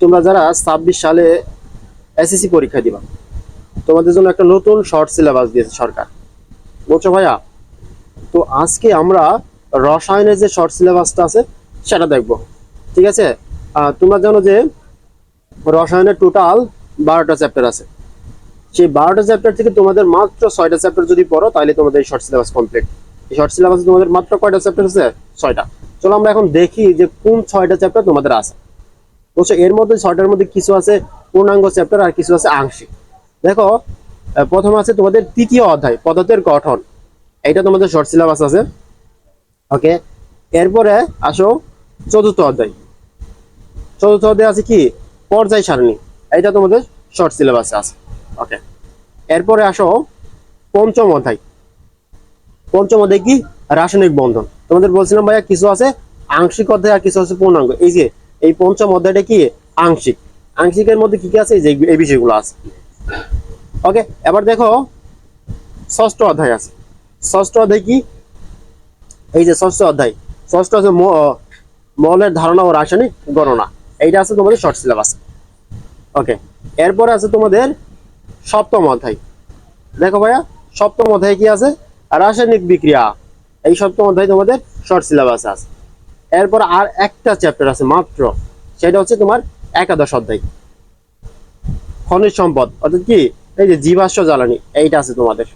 তোমরা যারা 26 সালে এসএসসি পরীক্ষা দিবা, তোমাদের জন্য একটা নতুন শর্ট সিলেবাস দিয়েছে সরকার, বুঝছো ভাইয়া? তো আজকে আমরা রসায়নের যে শর্ট সিলেবাসটা আছে সেটা দেখবো, ঠিক আছে? তোমরা জানো যে রসায়নের টোটাল 12টা চ্যাপ্টার আছে। সেই 12টা চ্যাপ্টার থেকে তোমাদের মাত্র 6টা চ্যাপ্টার যদি পড়ো তাহলে তোমাদের এই শর্ট সিলেবাস কমপ্লিট। এই শর্ট সিলেবাসে তোমাদের মাত্র কয়টা চ্যাপ্টার আছে? 6টা। চলো আমরা এখন দেখি যে কোন 6টা চ্যাপ্টার তোমাদের আছে। বুঝছো, এর মধ্যে 6টার মধ্যে কিছু আছে পূর্ণাঙ্গ চ্যাপ্টার আর কিছু আছে আংশিক। দেখো, প্রথম আছে তোমাদের তৃতীয় অধ্যায় পদার্থের গঠন, এইটা তোমাদের শর্ট সিলেবাস আছে। ওকে, এরপরে আসো চতুর্থ অধ্যায়। চতুর্থ অধ্যায় আছে কি? পর্যায় সারণী, এইটা তোমাদের শর্ট সিলেবাসে আছে। ওকে, এরপরে আসো পঞ্চম অধ্যায়। পঞ্চম অধ্যায় কি? রাসায়নিক বন্ধন। তোমাদের বলছিলাম ভাইয়া কিছু আছে আংশিক অধ্যায় আর কিছু আছে পূর্ণাঙ্গ। এই যে এই পঞ্চম অধ্যায়টা কি? আংশিক। আংশিকের মধ্যে কি কি আছে? এই যে এই বিষয়গুলো আছে। ওকে, এবার দেখো ষষ্ঠ অধ্যায় আছে। ষষ্ঠ অধ্যায় কি? এই যে ষষ্ঠ অধ্যায়, ষষ্ঠ আছে মৌলের ধারণা ও রাসায়নিক গণনা, এইটা আছে তোমাদের শর্ট সিলেবাস। ওকে, এরপরে আছে তোমাদের সপ্তম অধ্যায়। দেখো ভাইয়া, সপ্তম অধ্যায় কি আছে? রাসায়নিক বিক্রিয়া। এই সপ্তম অধ্যায় তোমাদের শর্ট সিলেবাস আছে। এরপর আর একটা চ্যাপ্টার আছে মাত্র, সেটা হচ্ছে তোমার একাদশ অধ্যায়, খনিজ সম্পদ, অর্থাৎ কি এই যে জীবাশ্ম জ্বালানি, এইটা আছে তোমাদের।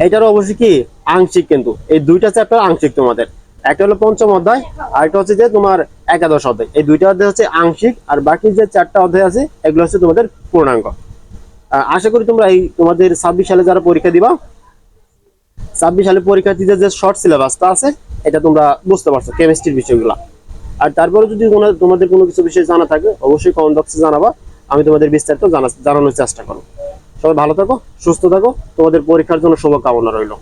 এইটারও অবশ্যই কি আংশিক, কিন্তু এই দুইটা চ্যাপ্টার আংশিক তোমাদের। একটা হলো পঞ্চম অধ্যায় আর একটা হচ্ছে যে তোমার একাদশ অধ্যায়। এই দুইটা অধ্যায় হচ্ছে আংশিক, আর বাকি যে 4টা অধ্যায় আছে এগুলো হচ্ছে তোমাদের পূর্ণাঙ্গ। আশা করি তোমরা এই তোমাদের 26 সালে যারা পরীক্ষা দিবা, 26 সালে পরীক্ষার্থীদের যে শর্ট সিলেবাসটা আছে এটা তোমরা বুঝতে পারছো, কেমিস্ট্রির বিষয়গুলো। আর তারপরে যদি তোমাদের কোনো কিছু বিষয় জানা থাকে অবশ্যই কমেন্ট বক্সে জানাবা, আমি তোমাদের বিস্তারিত জানানোর চেষ্টা করবো। সবাই ভালো থাকো, সুস্থ থাকো, তোমাদের পরীক্ষার জন্য শুভকামনা রইল।